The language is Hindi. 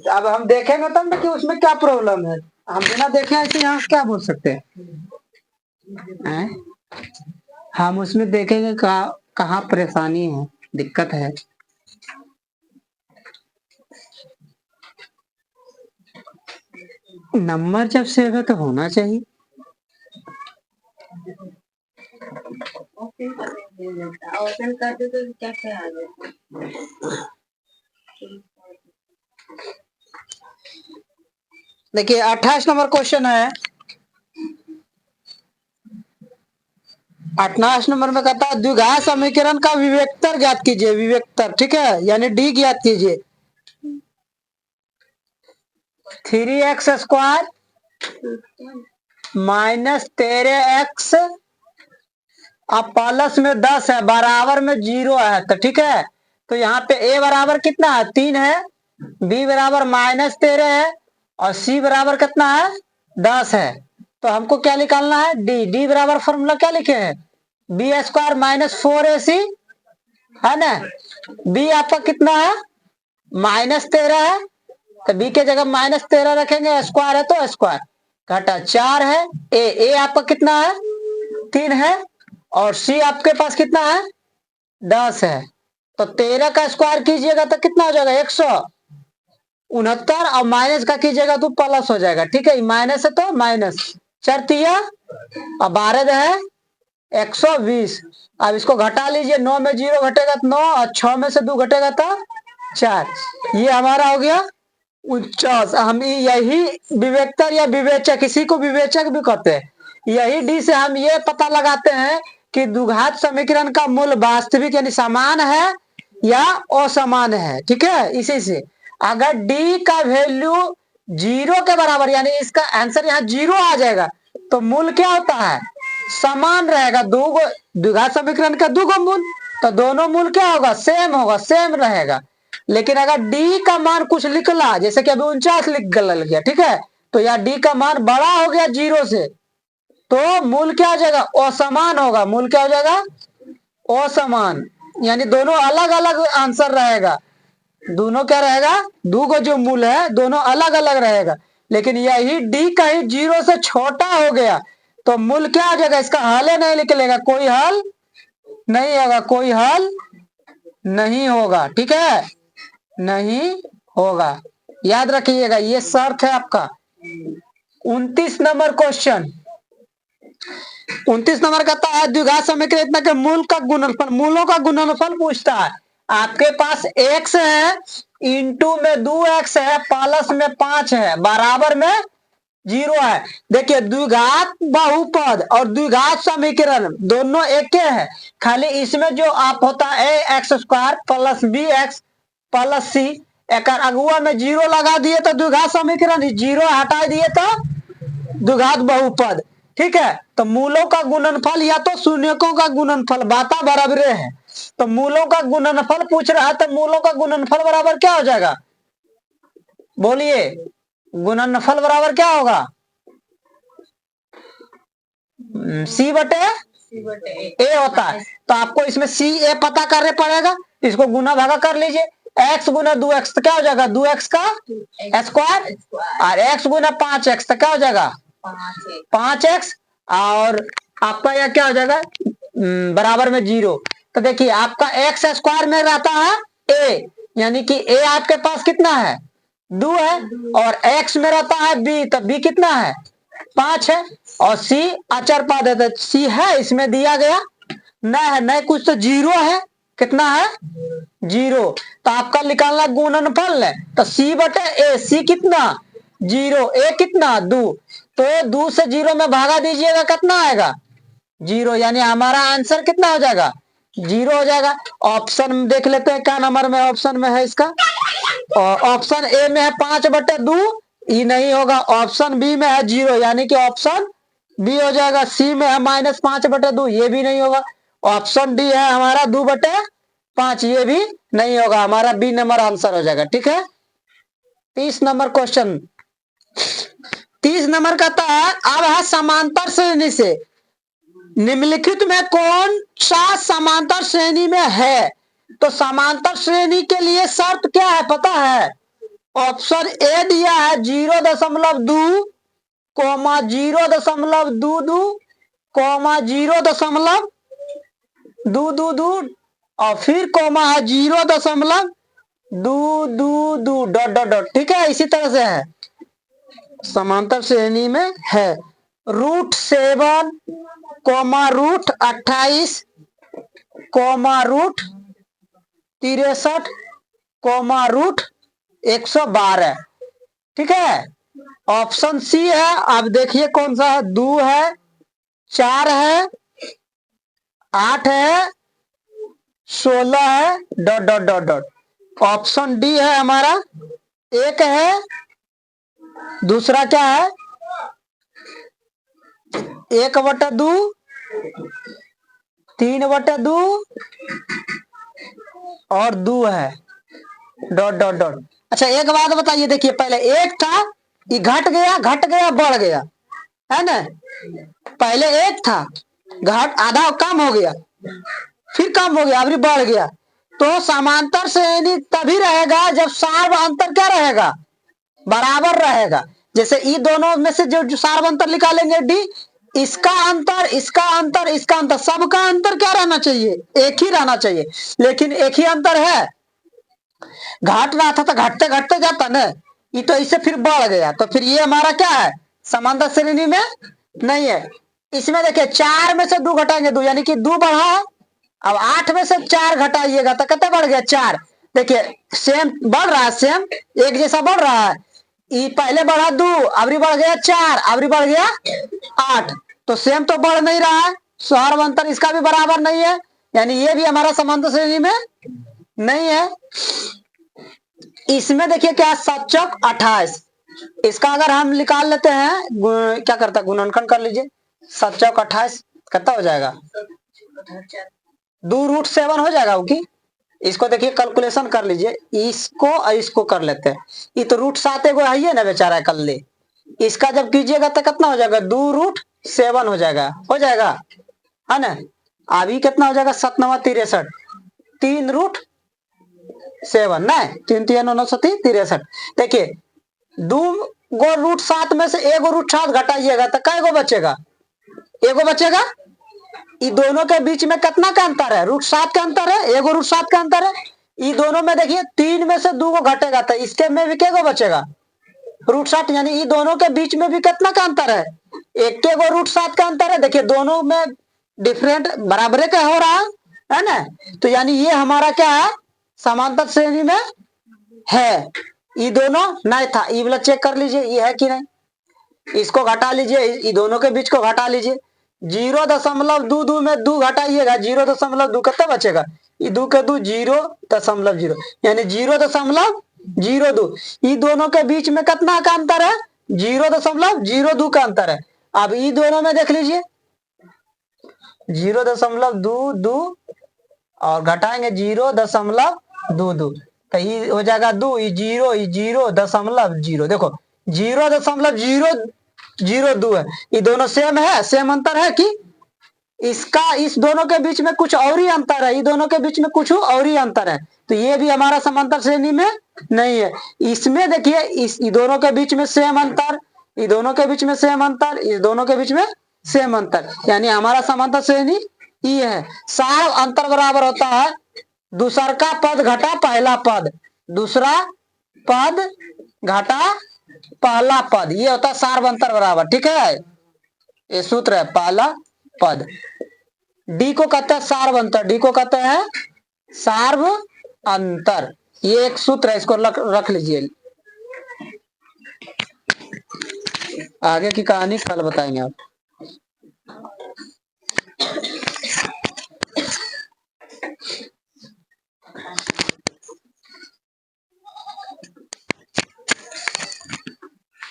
अब हम देखेंगे तब ना कि उसमें क्या प्रॉब्लम है। हम बिना देखे ऐसे यहाँ क्या बोल सकते हैं? हम उसमें देखेंगे कहाँ परेशानी है, दिक्कत है। नंबर जब सेव है तो होना चाहिए। ओपन कर दे तो क्या क्या आ जाए। देखिए 28 नंबर क्वेश्चन है। 28 नंबर में कहता है द्विघात समीकरण का विवेक्तर ज्ञात कीजिए। विवेक्तर, ठीक है, यानी डी ज्ञात कीजिए। 3x स्क्वायर माइनस 13x अब प्लस में 10 है, बराबर में 0 है, तो ठीक है। तो यहाँ पे a बराबर कितना है, 3 है, b बराबर -13 है, और c बराबर कितना है, 10 है। तो हमको क्या निकालना है, d बराबर फॉर्मूला क्या लिखे हैं, बी स्क्वायर -4ac है ना। b आपका कितना है, -13 है, तो b के जगह -13 रखेंगे, स्क्वायर है तो स्क्वायर, घटा 4 है। a आपका कितना है, 3 है, और c आपके पास कितना है, 10 है। तो 13 का स्क्वायर कीजिएगा तो कितना हो जाएगा, 169, और माइनस का कीजिएगा तो प्लस हो जाएगा, ठीक है। माइनस है तो माइनस, 4 तिया और 12 है 120। अब इसको घटा लीजिए, 9 में 0 घटेगा तो 9, और 6 में से 2 घटेगा तो 4। ये हमारा हो गया 49। हम यही विवेक्तर या विवेचक, किसी को विवेचक भी कहते हैं, यही डी से हम ये पता लगाते हैं कि द्विघात समीकरण का मूल वास्तविक यानी समान है या असमान है, ठीक है। इसी से अगर डी का वैल्यू 0 के बराबर यानी इसका आंसर यहाँ 0 आ जाएगा तो मूल क्या होता है, समान रहेगा। दो द्विघात समीकरण का दो मूल, तो दोनों मूल क्या होगा, सेम होगा, सेम रहेगा। लेकिन अगर डी का मान कुछ निकला, जैसे कि अभी 49 लिख गया, ठीक है, तो यह डी का मान बड़ा हो गया 0 से, तो मूल क्या हो जाएगा, असमान होगा। मूल क्या हो जाएगा, असमान, यानी दोनों अलग अलग आंसर रहेगा। दोनों क्या रहेगा, दो को जो मूल है दोनों अलग अलग रहेगा। लेकिन यही डी कहीं 0 से छोटा हो गया तो मूल क्या हो जाएगा, इसका हल नहीं निकलेगा, कोई हल नहीं होगा, कोई हल नहीं होगा, ठीक है, नहीं होगा। याद रखिएगा, ये शर्त है आपका। 29 नंबर क्वेश्चन, 29 नंबर कहता है द्विघात समीकरण इतना के मूल का गुणनफल, मूलों का गुणनफल पूछता है। आपके पास x है, इंटू में 2x है, प्लस में 5 है, बराबर में 0 है। देखिए द्विघात बहुपद और द्विघात समीकरण दोनों एक है, खाली इसमें जो आप होता है X square plus B X plus C, एक अगुआ में 0 लगा दिए तो द्विघात समीकरण, 0 हटा दिए तो द्विघात बहुपद, ठीक है। तो मूलों का गुणनफल या तो शून्यकों का गुणनफल, बाता बराबर है। तो मूलों का गुणनफल पूछ रहा है, तो मूलों का गुणनफल बराबर क्या हो जाएगा, बोलिए, गुणनफल बराबर क्या होगा, सी बटे ए होता है। तो आपको इसमें सी ए पता करने पड़ेगा, इसको गुना भागा कर लीजिए, x गुना 2x तो क्या हो जाएगा, 2x का स्क्वायर, और x गुना 5x तो क्या हो जाएगा, 5x, और आपका यह क्या हो जाएगा, बराबर में 0। तो देखिए आपका एक्स स्क्वायर में रहता है a, यानी कि a आपके पास कितना है, 2 है, और x में रहता है b, तो b कितना है, 5 है, और c अचर पद है तो c है, इसमें दिया गया न है, नहीं कुछ तो 0 है, कितना है 0। तो आपका निकालना गुणनफल है, तो c बटे a, c कितना 0, a कितना 2, तो 2 से 0 में भागा दीजिएगा, कितना आएगा 0, यानी हमारा आंसर कितना हो जाएगा, 0 हो जाएगा। ऑप्शन देख लेते हैं क्या नंबर में ऑप्शन में है इसका, और ऑप्शन ए में है 5/2, ये नहीं होगा। ऑप्शन बी में है 0, यानी कि ऑप्शन बी हो जाएगा। सी में है -5/2, ये भी नहीं होगा। ऑप्शन डी है हमारा 2/5, ये भी नहीं होगा, हमारा बी नंबर आंसर हो जाएगा, ठीक है। 30 नंबर क्वेश्चन, 30 नंबर कहता है अब है समांतर श्रेणी से निम्नलिखित में कौन सा समांतर श्रेणी में है, तो समांतर श्रेणी के लिए शर्त क्या है पता है? ऑप्शन ए दिया है 0.2 कोमा 0.22 कोमा 0.222 और फिर कोमा है 0.222 डॉट डॉट डॉट। ठीक है, इसी तरह से है, समांतर श्रेणी में है। √7 कोमा √28 कोमा √63 कोमा √112। ठीक है, ऑप्शन सी है। अब देखिए कौन सा है, 2 है, 4 है, 8 है, 16 है dot dot dot dot. Option D है हमारा, 1 है, दूसरा क्या है 1/2, 3/2 और 2 है डॉट डॉट डॉट। अच्छा एक बात बताइए, देखिए पहले 1 था, ये घट गया बढ़ गया, है ना? पहले 1 था, घट आधा कम हो गया, फिर कम हो गया, अभी बढ़ गया। तो समांतर श्रेणी तभी रहेगा जब सार्व अंतर क्या रहेगा, बराबर रहेगा। जैसे ये दोनों में से जो सार्व अंतर निकालेंगे डी, इसका अंतर इसका अंतर इसका अंतर, सबका अंतर क्या रहना चाहिए, एक ही रहना चाहिए। लेकिन एक ही अंतर है, घट रहा था तो घटते घटते जाता ना, ये तो इससे फिर बढ़ गया, तो फिर ये हमारा क्या है, समांतर श्रेणी में नहीं है। इसमें देखिए 4 में से 2 घटाएंगे 2, यानी कि 2 बढ़ा है। अब 8 में से 4 घटाइएगा तो कितना बढ़ गया, 4। देखिए सेम बढ़ रहा है, सेम एक जैसा बढ़ रहा है। ये पहले बढ़ा 2, अबरी बढ़ गया 4, अबरी बढ़ गया 8, तो सेम तो बढ़ नहीं रहा है, सार्व अंतर इसका भी बराबर नहीं है, यानी ये भी हमारा समांतर श्रेणी में नहीं है। इसमें देखिए क्या, 7 चौक 28, इसका अगर हम निकाल लेते हैं, क्या करता है गुणनखंड कर लीजिए, 7 चौक 28 कितना हो जाएगा, 2√7 हो जाएगा कि? इसको देखिए कैलकुलेशन कर लीजिए, इसको और इसको कर लेते हैं। ये तो √7 एगो है ना बेचारा, कर ले, इसका जब कीजिएगा तो कितना हो जाएगा, 2√7 हो जाएगा, है ना? अभी कितना हो जाएगा, 7 9 63, 3√7 ना, 3 3 9 63। देखिए 2 गो √7 में से 1 √7 घटाइएगा तो कै गो बचेगा, एगो बचेगा। ये दोनों के बीच में कितना का अंतर है, √7 का अंतर है, 1 √7 का अंतर है। ये दोनों में देखिए 3 में से 2 को घटेगा तो इसके में भी क्या गो बचेगा, √7, यानी ये दोनों के बीच में भी कितना का अंतर है, 1 के गो √7 का अंतर है। देखिए दोनों में डिफरेंट बराबरे का हो रहा है ना, तो यानी ये हमारा क्या है, समांतर श्रेणी में है। ये दोनों नहीं था, ये वाला चेक कर लीजिए ये है कि नहीं, इसको घटा लीजिए, ये दोनों के बीच को घटा लीजिए, 0.22 में 2 घटाइएगा, 0.2 कितना बचेगा, ये 2 के 2 0.0, यानी 0.02। ये दोनों के बीच में कितना का अंतर है, 0.02 का अंतर है। अब ये दोनों में देख लीजिए 0.22 और घटाएंगे 0.22, तो ये हो जाएगा 2, ये 0.0, देखो 0.002 है, ये दोनों सेम है, सेम अंतर है कि इसका इस दोनों के बीच में कुछ और ही अंतर है, ये दोनों के बीच में कुछ और ही अंतर है, तो ये भी हमारा समांतर श्रेणी में नहीं है। इसमें देखिए इस दोनों के बीच में सेम अंतर, ये दोनों के बीच में सेम अंतर, इस दोनों के बीच में सेम अंतर, यानी हमारा समांतर श्रेणी ये है। सार्व अंतर बराबर होता है दूसरा का पद घटा पहला पद, दूसरा पद घटा पहला पद, ये होता है सार्व अंतर बराबर। ठीक है, ये सूत्र है, पहला पद। डी को कहते हैं सार्व अंतर, डी को कहते हैं सार्व अंतर, ये एक सूत्र है, इसको रख लीजिए। आगे की कहानी कल बताएंगे आप।